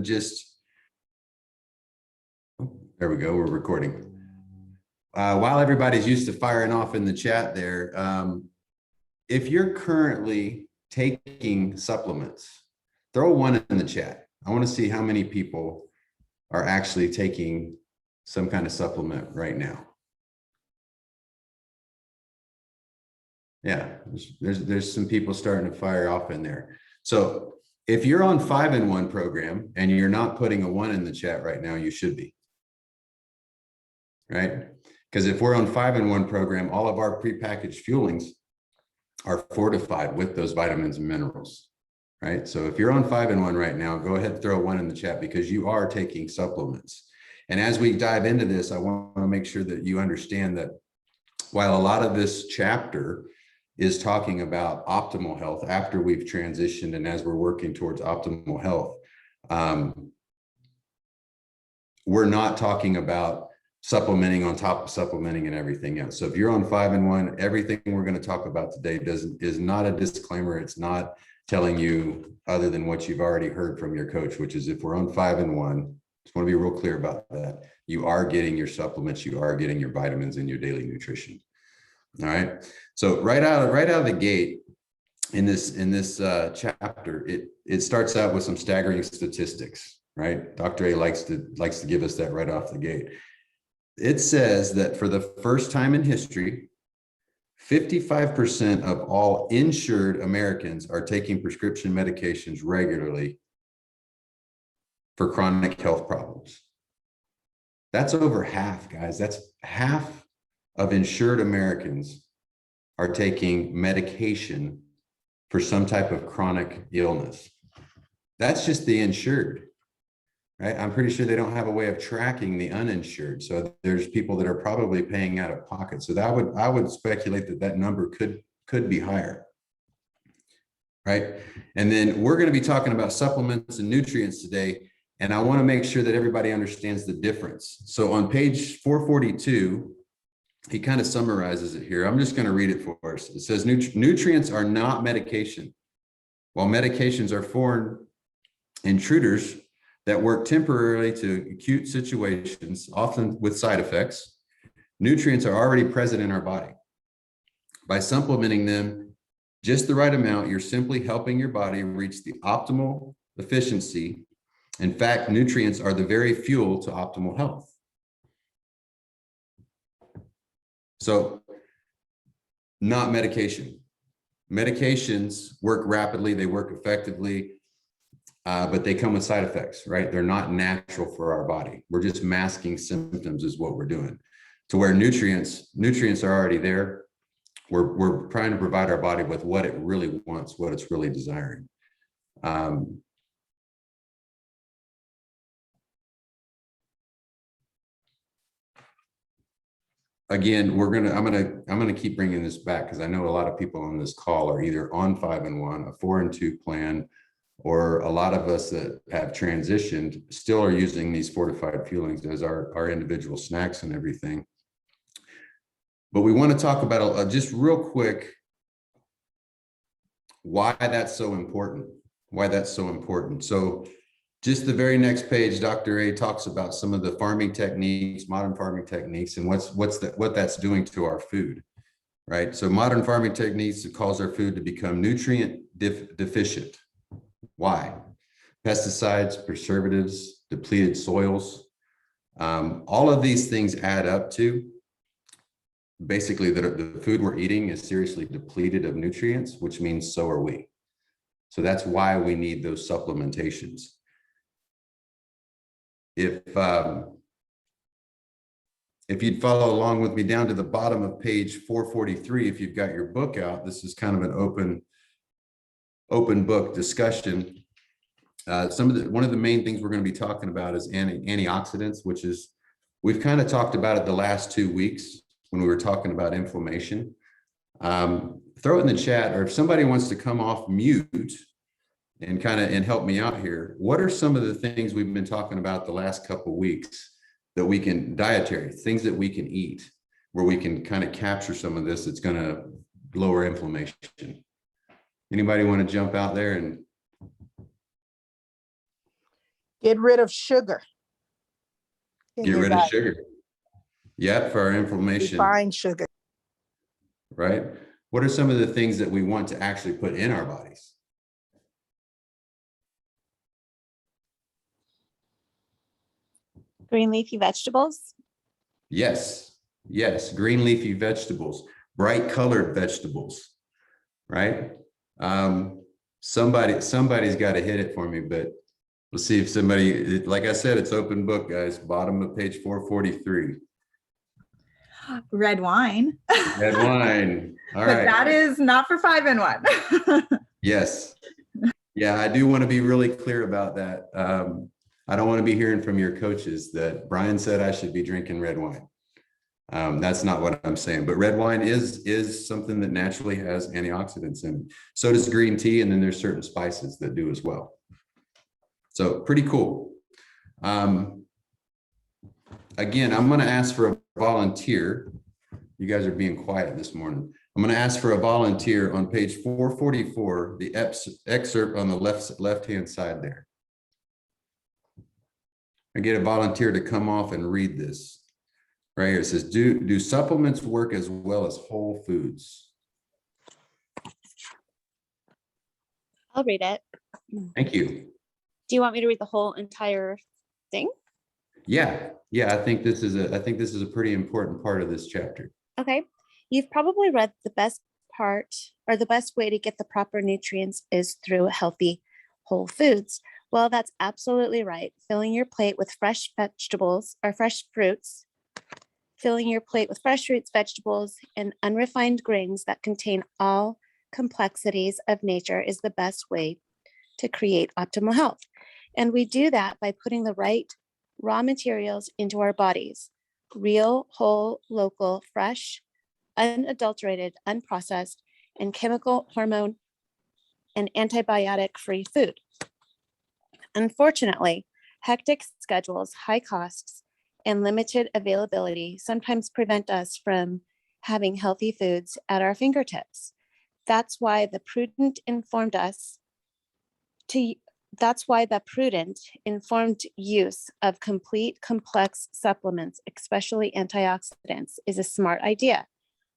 just, there we go, we're recording. While everybody's used to firing off in the chat there, if you're currently taking supplements, throw one in the chat. I want to see how many people are actually taking some kind of supplement right now. Yeah, there's some people starting to fire off in there. So if you're on 5-in-1 program and you're not putting a 1 in the chat right now, you should be. Right? Because if we're on 5-in-1 program, all of our prepackaged fuelings are fortified with those vitamins and minerals. Right? So if you're on 5-in-1 right now, go ahead and throw 1 in the chat because you are taking supplements. And as we dive into this, I want to make sure that you understand that while a lot of this chapter is talking about optimal health after we've transitioned and as we're working towards optimal health, we're not talking about supplementing on top of supplementing and everything else. So if you're on 5-in-1, everything we're going to talk about today is not a disclaimer. It's not telling you other than what you've already heard from your coach, which is if we're on 5-in-1, just want to be real clear about that. You are getting your supplements, you are getting your vitamins in your daily nutrition. All right. So right out of the gate in this chapter, it starts out with some staggering statistics, right? Dr. A likes to give us that right off the gate. It says that for the first time in history, 55% of all insured Americans are taking prescription medications regularly for chronic health problems. That's over half, guys. That's half of insured Americans are taking medication for some type of chronic illness. That's just the insured, right? I'm pretty sure they don't have a way of tracking the uninsured. So there's people that are probably paying out of pocket. So I would speculate that number could be higher, right? And then we're going to be talking about supplements and nutrients today. And I want to make sure that everybody understands the difference. So on page 442, he kind of summarizes it here. I'm just going to read it for us. It says, nutrients are not medication. While medications are foreign intruders that work temporarily to acute situations, often with side effects, nutrients are already present in our body. By supplementing them just the right amount, you're simply helping your body reach the optimal efficiency. In fact, nutrients are the very fuel to optimal health. So, not medication. Medications work rapidly, they work effectively, but they come with side effects, right? They're not natural for our body. We're just masking symptoms is what we're doing. To where nutrients are already there. We're trying to provide our body with what it really wants, what it's really desiring. Again, I'm gonna keep bringing this back because I know a lot of people on this call are either on 5-in-1, a 4-in-2 plan, or a lot of us that have transitioned still are using these fortified fuelings as our individual snacks and everything. But we want to talk about just real quick why that's so important. So just the very next page, Dr. A talks about some of the farming techniques, modern farming techniques, and what that's doing to our food, right? So modern farming techniques cause our food to become nutrient deficient. Why? Pesticides, preservatives, depleted soils. All of these things add up to basically the food we're eating is seriously depleted of nutrients, which means so are we. So that's why we need those supplementations. If you'd follow along with me down to the bottom of page 443, if you've got your book out, this is kind of an open book discussion. One of the main things we're going to be talking about is antioxidants, which is, we've kind of talked about it the last 2 weeks when we were talking about inflammation. Throw it in the chat, or if somebody wants to come off mute and help me out here. What are some of the things we've been talking about the last couple of weeks that we can, dietary, things that we can eat, where we can kind of capture some of this that's going to lower inflammation? Anybody want to jump out there and Get rid of sugar. Get rid of sugar. Yep, for our inflammation. Refined sugar. Right? What are some of the things that we want to actually put in our bodies? Green leafy vegetables. Yes, yes, green leafy vegetables, bright colored vegetables, right? Somebody's got to hit it for me, but let's see if somebody, like I said, it's open book, guys. Bottom of page 443. Red wine. Red wine. All But right. that is not for 5-in-1. Yes. Yeah, I do want to be really clear about that. I don't want to be hearing from your coaches that Brian said I should be drinking red wine. That's not what I'm saying, but red wine is something that naturally has antioxidants in it. So does green tea, and then there's certain spices that do as well. So pretty cool. Again, I'm going to ask for a volunteer. You guys are being quiet this morning. I'm going to ask for a volunteer on page 444, the excerpt on the left-hand side there. I get a volunteer to come off and read this. Right here, it says, do supplements work as well as whole foods? I'll read it. Thank you. Do you want me to read the whole entire thing? Yeah, I think this is a pretty important part of this chapter. Okay. You've probably read the best part, or the best way to get the proper nutrients is through healthy whole foods. Well, that's absolutely right. Filling your plate with fresh vegetables or fresh fruits, vegetables, and unrefined grains that contain all complexities of nature is the best way to create optimal health. And we do that by putting the right raw materials into our bodies: real, whole, local, fresh, unadulterated, unprocessed, and chemical, hormone, and antibiotic-free food. Unfortunately, hectic schedules, high costs, and limited availability sometimes prevent us from having healthy foods at our fingertips. That's why the prudent, informed use of complete, complex supplements, especially antioxidants, is a smart idea.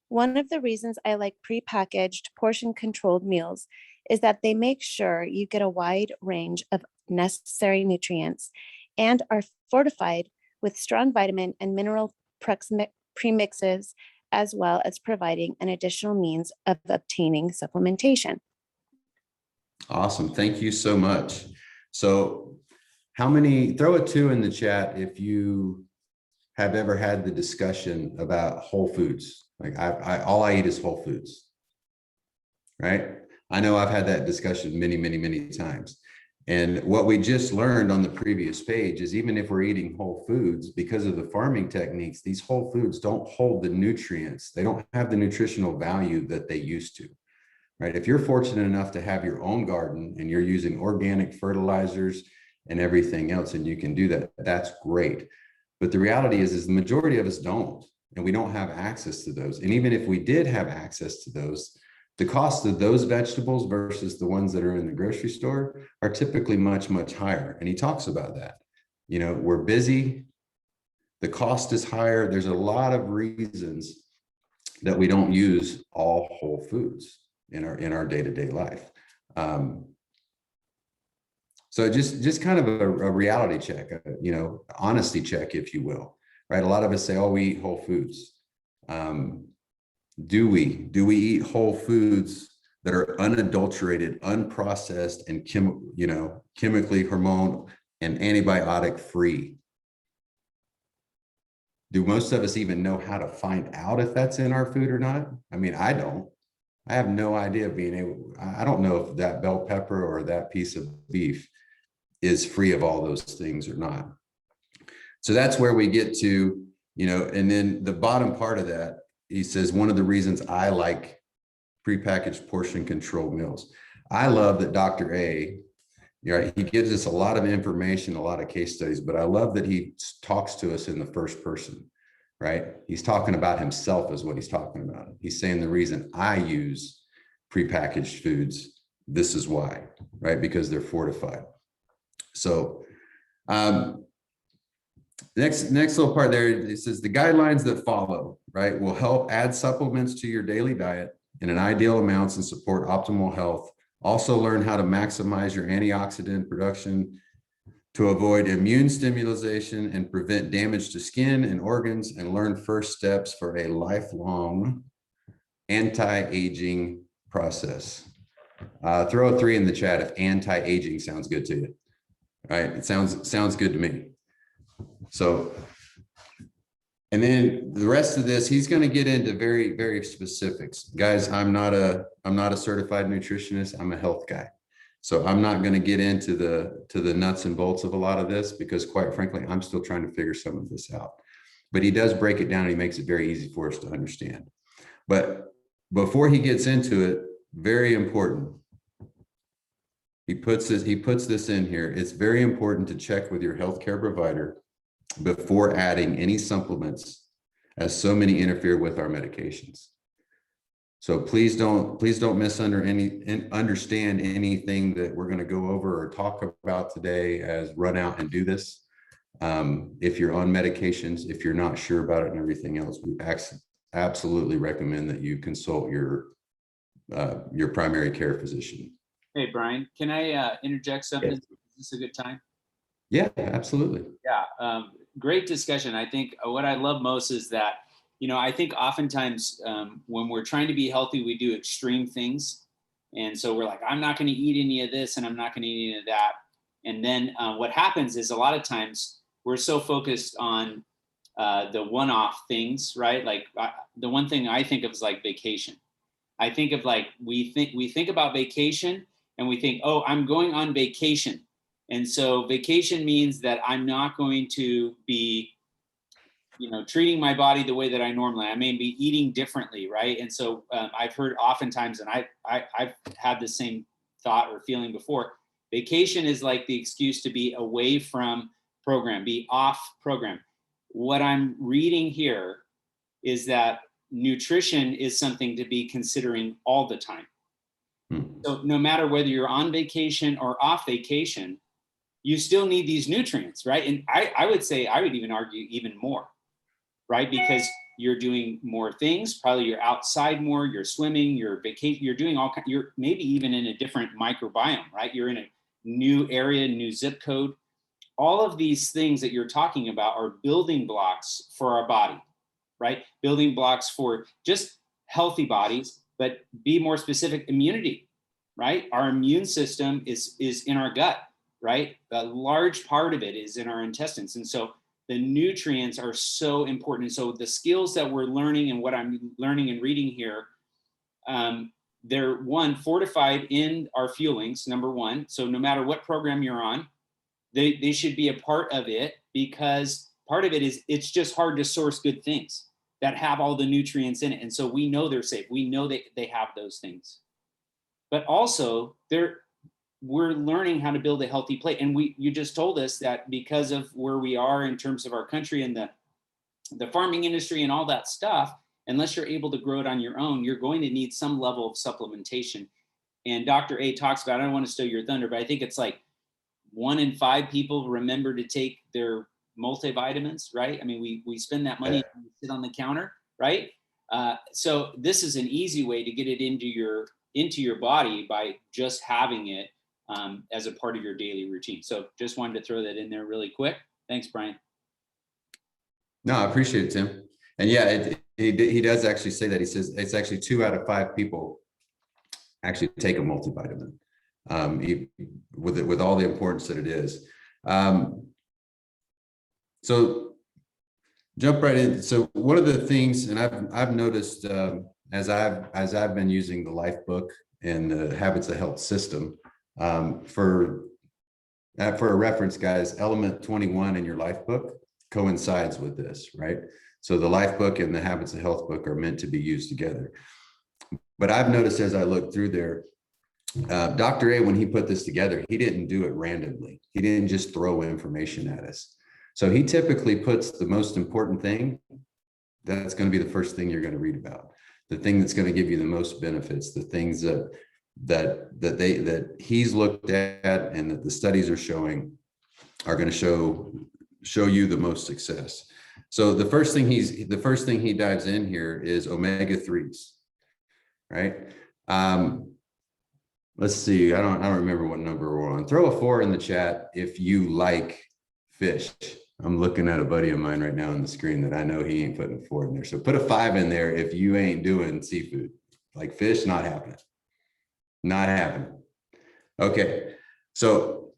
One of the reasons I like prepackaged, portion-controlled meals is that they make sure you get a wide range of necessary nutrients and are fortified with strong vitamin and mineral premixes, as well as providing an additional means of obtaining supplementation. Awesome. Thank you so much. So throw a 2 in the chat if you have ever had the discussion about whole foods. Like all I eat is whole foods, right? I know I've had that discussion many, many, many times. And what we just learned on the previous page is even if we're eating whole foods, because of the farming techniques, these whole foods don't hold the nutrients. They don't have the nutritional value that they used to, right? If you're fortunate enough to have your own garden and you're using organic fertilizers and everything else, and you can do that, that's great. But the reality is the majority of us don't, and we don't have access to those. And even if we did have access to those, the cost of those vegetables versus the ones that are in the grocery store are typically much, much higher. And he talks about that. You know, we're busy, the cost is higher. There's a lot of reasons that we don't use all whole foods in our day-to-day life. So just kind of a reality check, honesty check, if you will, right? A lot of us say, oh, we eat whole foods. Do we eat whole foods that are unadulterated, unprocessed, and chemically, hormone, and antibiotic free? Do most of us even know how to find out if that's in our food or not? I mean, I don't. I have no idea I don't know if that bell pepper or that piece of beef is free of all those things or not. So that's where we get to, and then the bottom part of that, he says, one of the reasons I like prepackaged portion control meals. I love that Dr. A, he gives us a lot of information, a lot of case studies, but I love that he talks to us in the first person, right? He's talking about himself is what he's talking about. He's saying the reason I use prepackaged foods, this is why, right? Because they're fortified. So Next little part there, it says the guidelines that follow, right, will help add supplements to your daily diet in an ideal amounts and support optimal health. Also learn how to maximize your antioxidant production to avoid immune stimulation and prevent damage to skin and organs, and learn first steps for a lifelong anti-aging process. Throw a 3 in the chat if anti-aging sounds good to you. All right, it sounds good to me. So, and then the rest of this, he's going to get into very, very specifics. Guys, I'm not a certified nutritionist. I'm a health guy. So I'm not going to get into the nuts and bolts of a lot of this, because quite frankly, I'm still trying to figure some of this out. But he does break it down and he makes it very easy for us to understand. But before he gets into it, very important. He puts this in here. It's very important to check with your healthcare provider before adding any supplements, as so many interfere with our medications. So please don't understand anything that we're going to go over or talk about today as run out and do this. If you're on medications, if you're not sure about it and everything else, we absolutely recommend that you consult your primary care physician. Hey, Brian, can I interject something? Yes. Is this a good time? Yeah, absolutely. Yeah, great discussion. I think what I love most is that, I think oftentimes when we're trying to be healthy, we do extreme things. And so we're like, I'm not going to eat any of this and I'm not going to eat any of that. And then what happens is a lot of times we're so focused on the one-off things, right? Like the one thing I think of is like vacation. I think of like, we think about vacation and we think, oh, I'm going on vacation. And so vacation means that I'm not going to be, treating my body the way that I normally, I may be eating differently, right? And so I've heard oftentimes, and I've had the same thought or feeling before, vacation is like the excuse to be away from program, be off program. What I'm reading here is that nutrition is something to be considering all the time. So no matter whether you're on vacation or off vacation, you still need these nutrients, right? And I would say, I would even argue even more, right? Because you're doing more things, probably you're outside more, you're swimming, you're vacation, you're doing all kinds, you're maybe even in a different microbiome, right? You're in a new area, new zip code. All of these things that you're talking about are building blocks for our body, right? Building blocks for just healthy bodies, but be more specific, immunity, right? Our immune system is in our gut, right? A large part of it is in our intestines. And so the nutrients are so important. And so the skills that we're learning and what I'm learning and reading here, they're fortified in our fuelings, number one. So no matter what program you're on, they should be a part of it, because part of it is it's just hard to source good things that have all the nutrients in it. And so we know they're safe. We know that they have those things. But also we're learning how to build a healthy plate. And you just told us that because of where we are in terms of our country and the farming industry and all that stuff, unless you're able to grow it on your own, you're going to need some level of supplementation. And Dr. A talks about, I don't want to steal your thunder, but I think it's like 1 in 5 people remember to take their multivitamins, right? I mean, we spend that money and we sit on the counter, right? So this is an easy way to get it into your body by just having it as a part of your daily routine. So just wanted to throw that in there really quick. Thanks, Brian. No, I appreciate it, Tim. And yeah, he does actually say that. He says it's actually 2 out of 5 people actually take a multivitamin, with all the importance that it is. So jump right in. So one of the things, and I've noticed as I've been using the Life Book and the Habits of Health system, for a reference, guys, element 21 in your Life Book coincides with this, right? So the Life Book and the Habits of Health book are meant to be used together. But I've noticed as I look through there, Dr. A, when he put this together, he didn't do it randomly. He didn't just throw information at us. So he typically puts the most important thing, that's going to be the first thing you're going to read about, the thing that's going to give you the most benefits, the things that he's looked at and that the studies are showing are going to show you the most success. So the first thing he dives in here is omega-3s, right? Let's see. I don't remember what number we're on. Throw a 4 in the chat if you like fish. I'm looking at a buddy of mine right now on the screen that I know he ain't putting a 4 in there. So put a 5 in there if you ain't doing seafood. Like fish, not happening. Not happening. Okay. So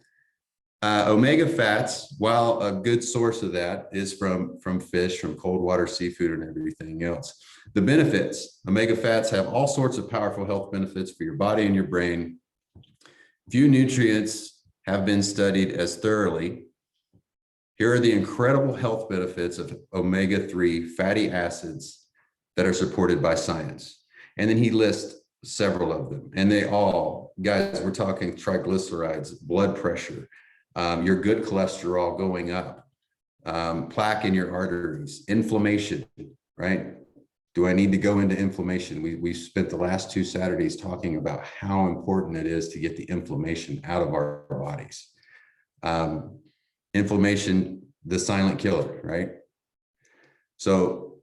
omega fats, while a good source of that is from fish, from cold water seafood and everything else. The benefits, omega fats have all sorts of powerful health benefits for your body and your brain. Few nutrients have been studied as thoroughly. Here are the incredible health benefits of omega-3 fatty acids that are supported by science. And then he lists several of them. And they all, guys, we're talking triglycerides, blood pressure, your good cholesterol going up, plaque in your arteries, inflammation, right? Do I need to go into inflammation? We spent the last 2 Saturdays talking about how important it is to get the inflammation out of our bodies. Inflammation, the silent killer, right? So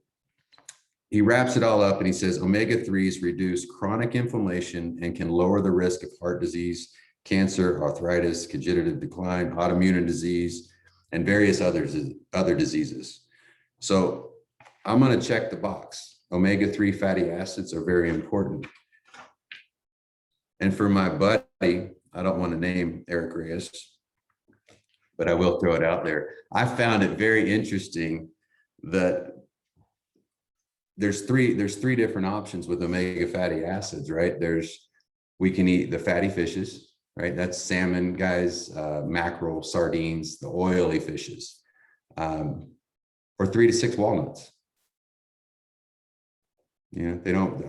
he wraps it all up and he says, omega-3s reduce chronic inflammation and can lower the risk of heart disease, cancer, arthritis, congenital decline, autoimmune disease, and various other diseases. So I'm going to check the box. Omega-3 fatty acids are very important. And for my buddy, I don't want to name Eric Reyes, but I will throw it out there. I found it very interesting that there's three different options with omega fatty acids, right? We can eat the fatty fishes, right? That's salmon, guys, mackerel, sardines, the oily fishes, or 3 to 6 walnuts. You know,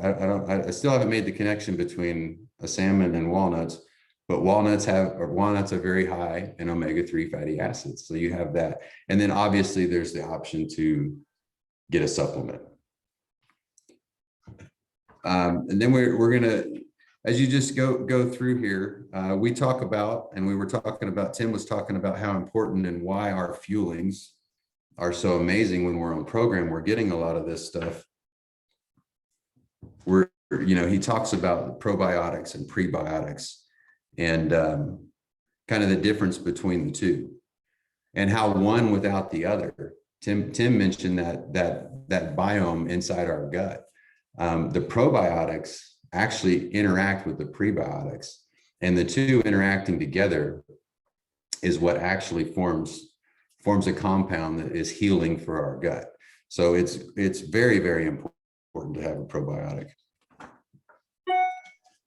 I still haven't made the connection between a salmon and walnuts, but walnuts are very high in omega-3 fatty acids. So you have that. And then obviously there's the option to get a supplement. And then we're gonna, as you just go through here, we talk about, and we were talking about, Tim was talking about how important and why our fuelings are so amazing when we're on program. We're getting a lot of this stuff. He talks about probiotics and prebiotics and kind of the difference between the two and how one without the other. Tim mentioned that biome inside our gut. The probiotics actually interact with the prebiotics, and the two interacting together is what actually forms a compound that is healing for our gut. So it's very, very important to have a probiotic.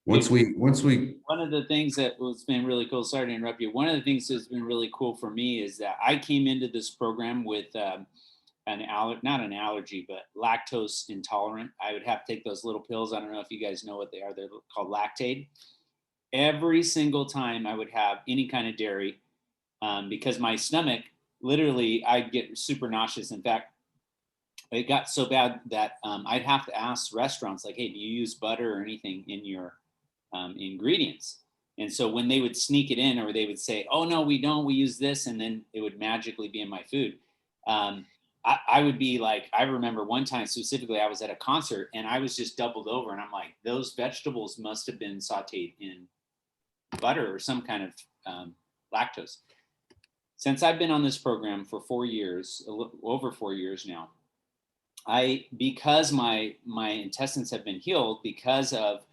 Once we One of the things that has been really cool, sorry to interrupt you. One of the things that's been really cool for me is that I came into this program with not an allergy, but lactose intolerant. I would have to take those little pills. I don't know if you guys know what they are. They're called Lactaid. Every single time I would have any kind of dairy, because my stomach, literally, I'd get super nauseous. In fact, it got so bad that I'd have to ask restaurants, like, hey, do you use butter or anything in your ingredients? And so when they would sneak it in, or they would say, oh, no, we don't, we use this, and then it would magically be in my food. I would be like, I remember one time specifically, I was at a concert and I was just doubled over, and I'm like, those vegetables must have been sauteed in butter or some kind of lactose. Since I've been on this program for 4 years, over 4 years now, because my intestines have been healed because of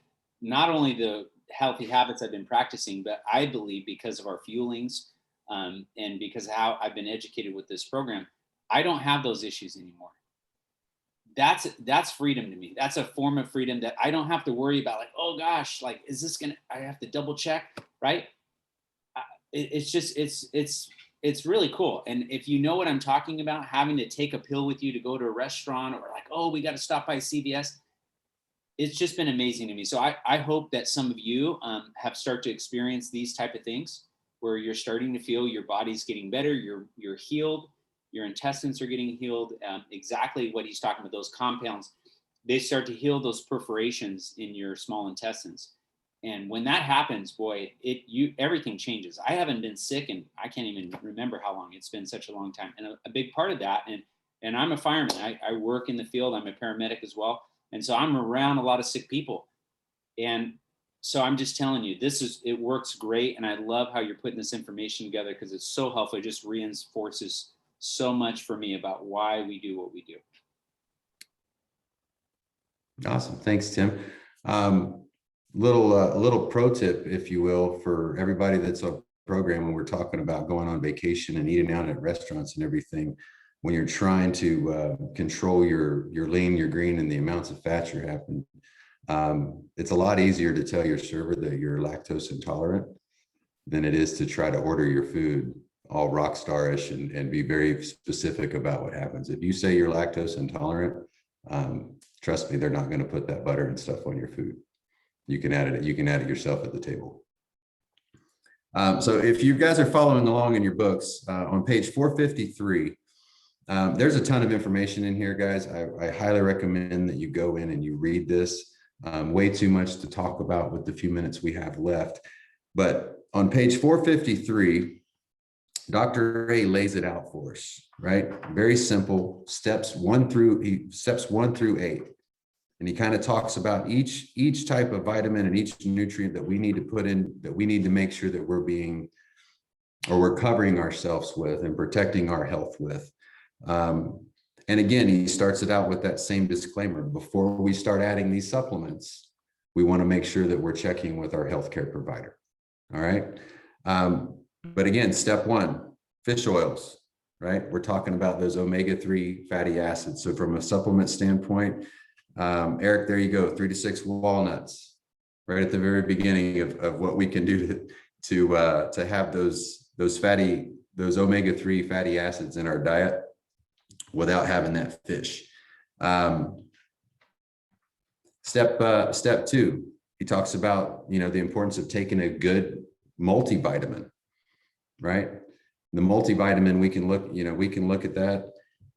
not only the healthy habits I've been practicing, but I believe because of our fuelings and because of how I've been educated with this program, I don't have those issues anymore. That's freedom to me. That's a form of freedom that I don't have to worry about, like, oh gosh, like, is this I have to double check, right? It's really cool. And if you know what I'm talking about, having to take a pill with you to go to a restaurant, or like, oh, we got to stop by CVS, it's just been amazing to me. So I hope that some of you have started to experience these type of things where you're starting to feel your body's getting better, you're healed, your intestines are getting healed. Exactly what he's talking about, those compounds, they start to heal those perforations in your small intestines. And when that happens, boy, everything changes. I haven't been sick and I can't even remember how long. It's been such a long time. And a big part of that, and I'm a fireman. I work in the field. I'm a paramedic as well. And so I'm around a lot of sick people. And so I'm just telling you, it works great. And I love how you're putting this information together because it's so helpful. It just reinforces so much for me about why we do what we do. Awesome. Thanks, Tim. A little pro tip, if you will, for everybody that's on the program when we're talking about going on vacation and eating out at restaurants and everything. When you're trying to control your lean, your green, and the amounts of fat you're having, it's a lot easier to tell your server that you're lactose intolerant than it is to try to order your food all rock starish and be very specific about what happens. If you say you're lactose intolerant, trust me, they're not going to put that butter and stuff on your food. You can add it. You can add it yourself at the table. So if you guys are following along in your books, on page 453, there's a ton of information in here, guys. I highly recommend that you go in and you read this. Way too much to talk about with the few minutes we have left. But on page 453, Dr. A lays it out for us, right? Very simple, steps 1 through 8. And he kind of talks about each type of vitamin and each nutrient that we need to put in, that we need to make sure that we're covering ourselves with and protecting our health with. And again, he starts it out with that same disclaimer. Before we start adding these supplements, we want to make sure that we're checking with our healthcare provider. All right. But again, step 1, fish oils, right? We're talking about those omega-3 fatty acids. So from a supplement standpoint, Eric, there you go, 3 to 6 walnuts, right at the very beginning of what we can do to have those omega-3 fatty acids in our diet without having that fish. Step 2, he talks about, the importance of taking a good multivitamin, right? The multivitamin, we can look at that.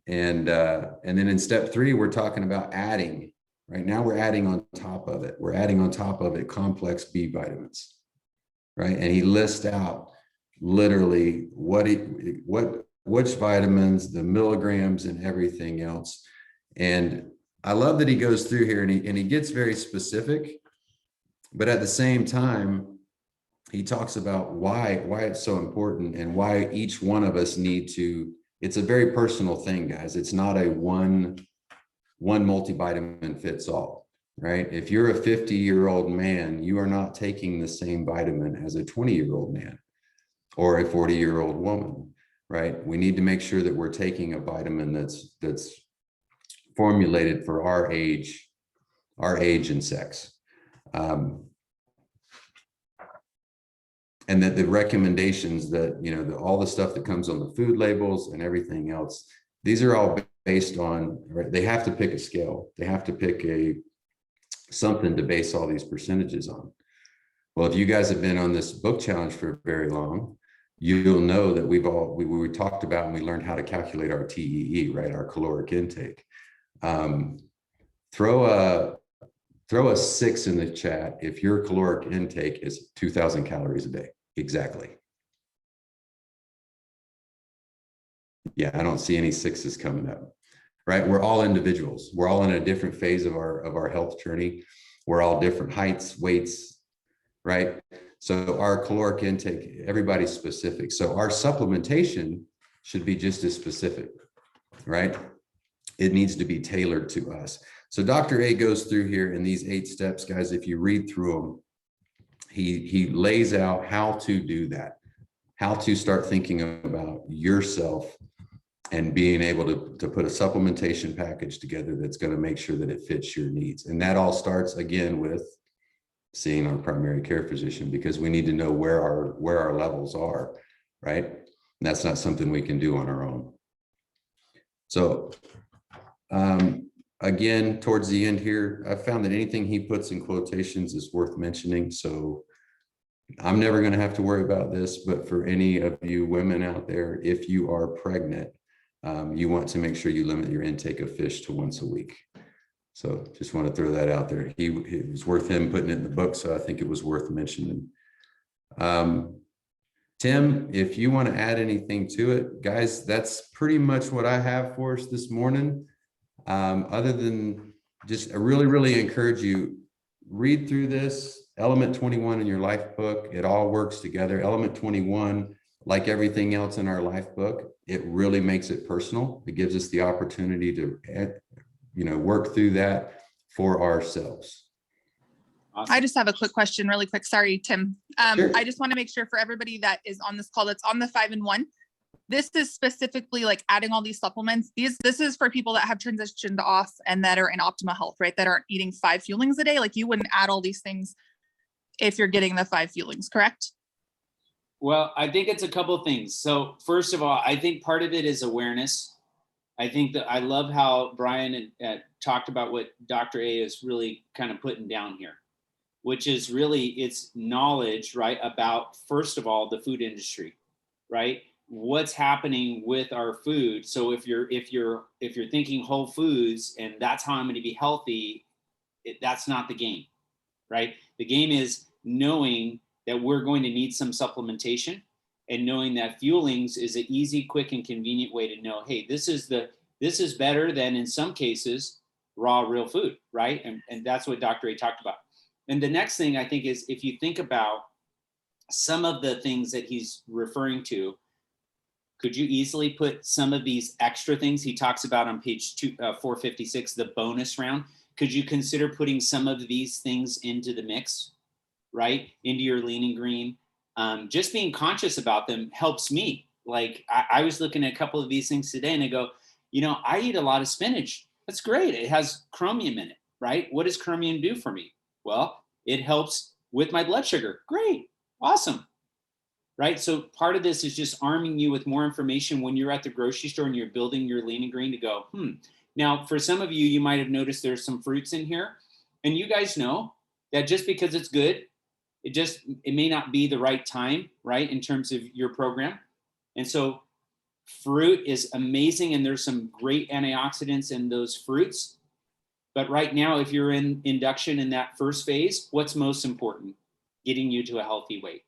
And then in step 3, we're talking about adding. Right now, we're adding on top of it. We're adding on top of it complex B vitamins, right? And he lists out literally which vitamins, the milligrams, and everything else. And I love that he goes through here and he gets very specific, but at the same time, he talks about why it's so important and why each one of us need to. It's a very personal thing, guys. It's not a one multivitamin fits all, right? If you're a 50-year-old man, you are not taking the same vitamin as a 20-year-old man or a 40-year-old woman, right? We need to make sure that we're taking a vitamin that's formulated for our age and sex. And that the recommendations that, all the stuff that comes on the food labels and everything else, these are all based on, right? They have to pick a scale. They have to pick something to base all these percentages on. Well, if you guys have been on this book challenge for very long, you'll know that we talked about and we learned how to calculate our TEE, right? Our caloric intake. Throw a 6 in the chat if your caloric intake is 2,000 calories a day. Exactly. Yeah, I don't see any 6s coming up, right? We're all individuals. We're all in a different phase of our health journey. We're all different heights, weights, right? So our caloric intake, everybody's specific. So our supplementation should be just as specific, right? It needs to be tailored to us. So Dr. A goes through here in these 8 steps, guys. If you read through them, he lays out how to do that, how to start thinking about yourself and being able to put a supplementation package together that's going to make sure that it fits your needs. And that all starts again with seeing our primary care physician, because we need to know where our levels are, right? And that's not something we can do on our own. So again, towards the end here, I found that anything he puts in quotations is worth mentioning. So I'm never going to have to worry about this, but for any of you women out there, if you are pregnant, you want to make sure you limit your intake of fish to once a week. So just want to throw that out there. It was worth him putting it in the book. So I think it was worth mentioning. Tim, if you want to add anything to it, guys, that's pretty much what I have for us this morning. Other than just, I really, really encourage you, read through this element 21 in your life book. It all works together. Element 21, like everything else in our life book, it really makes it personal. It gives us the opportunity to, work through that for ourselves. Awesome. I just have a quick question, really quick. Sorry, Tim. Sure. I just want to make sure for everybody that is on this call that's on the 5-in-1, this is specifically like adding all these supplements. This is for people that have transitioned off and that are in optimal health, right? That aren't eating 5 fuelings a day. Like you wouldn't add all these things if you're getting the 5 fuelings, correct? Well, I think it's a couple of things. So first of all, I think part of it is awareness. I think that I love how Brian talked about what Dr. A is really kind of putting down here, which is really it's knowledge, right? About, first of all, the food industry, right? What's happening with our food. So if you're thinking whole foods and that's how I'm going to be healthy, that's not the game, right? The game is knowing that we're going to need some supplementation and knowing that fuelings is an easy, quick, and convenient way to know, hey, this is better than in some cases raw, real food, right? And that's what Dr. A talked about. And the next thing I think is if you think about some of the things that he's referring to, could you easily put some of these extra things he talks about on page 456, the bonus round? Could you consider putting some of these things into the mix, right? Into your lean and green? Just being conscious about them helps me. Like I was looking at a couple of these things today and I go, I eat a lot of spinach. That's great. It has chromium in it, right? What does chromium do for me? Well, it helps with my blood sugar. Great. Awesome. Right. So part of this is just arming you with more information when you're at the grocery store and you're building your lean and green to go, Now, for some of you, you might have noticed there's some fruits in here. And you guys know that just because it's good, it may not be the right time, right, in terms of your program. And so fruit is amazing. And there's some great antioxidants in those fruits. But right now, if you're in induction in that first phase, what's most important? Getting you to a healthy weight.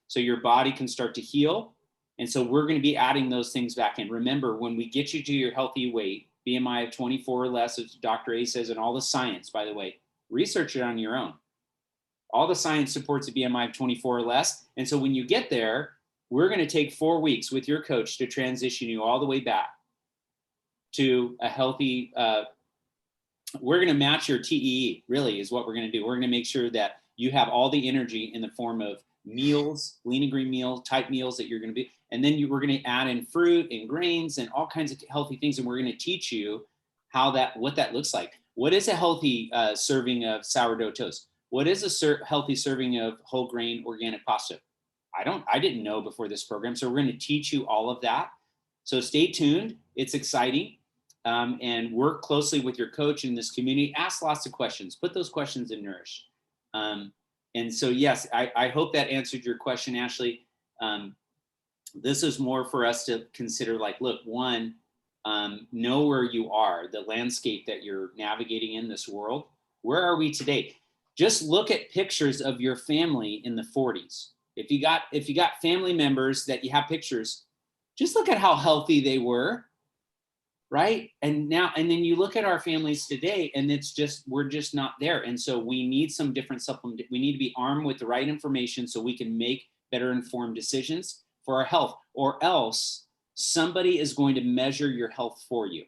So your body can start to heal. And so we're going to be adding those things back in. Remember, when we get you to your healthy weight, BMI of 24 or less, as Dr. A says, and all the science, by the way, research it on your own. All the science supports a BMI of 24 or less. And so when you get there, we're going to take 4 weeks with your coach to transition you all the way back to a healthy, we're going to match your TEE, really, is what we're going to do. We're going to make sure that you have all the energy in the form of meals, lean and green meal type meals that you're going to be, and then we're going to add in fruit and grains and all kinds of healthy things. And we're going to teach you what that looks like. What is a healthy serving of sourdough toast? What is a healthy serving of whole grain organic pasta? I didn't know before this program. So we're going to teach you all of that. So stay tuned. It's exciting. And work closely with your coach in this community. Ask lots of questions. Put those questions in Nourish. And so, yes, I hope that answered your question, Ashley. This is more for us to consider, like, look, one, know where you are, the landscape that you're navigating in this world. Where are we today? Just look at pictures of your family in the 40s. If you got family members that you have pictures, just look at how healthy they were. Right. And then you look at our families today and we're just not there. And so we need some different supplement. We need to be armed with the right information so we can make better informed decisions for our health, or else somebody is going to measure your health for you.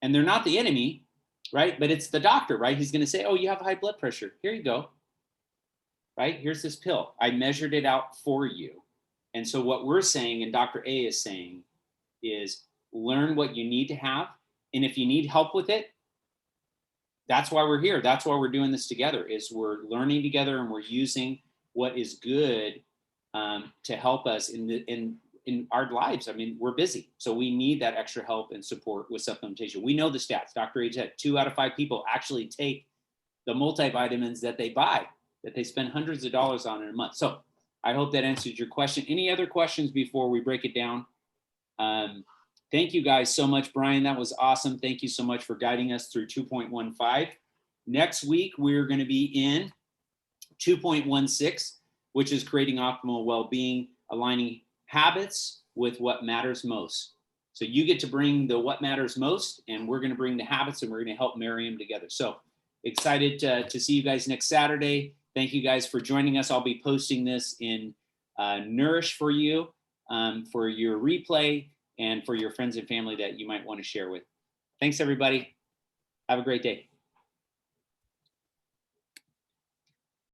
And they're not the enemy, right? But it's the doctor, right? He's going to say, oh, you have high blood pressure. Here you go. Right? Here's this pill. I measured it out for you. And so what we're saying, and Dr. A is saying, is learn what you need to have. And if you need help with it, that's why we're here. That's why we're doing this together, is we're learning together and we're using what is good to help us in our lives. I mean, we're busy. So we need that extra help and support with supplementation. We know the stats. Dr. A said 2 out of 5 people actually take the multivitamins that they buy, that they spend hundreds of dollars on in a month. So I hope that answers your question. Any other questions before we break it down? Thank you guys so much, Brian. That was awesome. Thank you so much for guiding us through 2.15. Next week, we're going to be in 2.16, which is creating optimal well-being, aligning habits with what matters most. So you get to bring the what matters most, and we're going to bring the habits, and we're going to help marry them together. So excited to see you guys next Saturday. Thank you guys for joining us. I'll be posting this in Nourish for you, for your replay, and for your friends and family that you might want to share with. Thanks, everybody. Have a great day.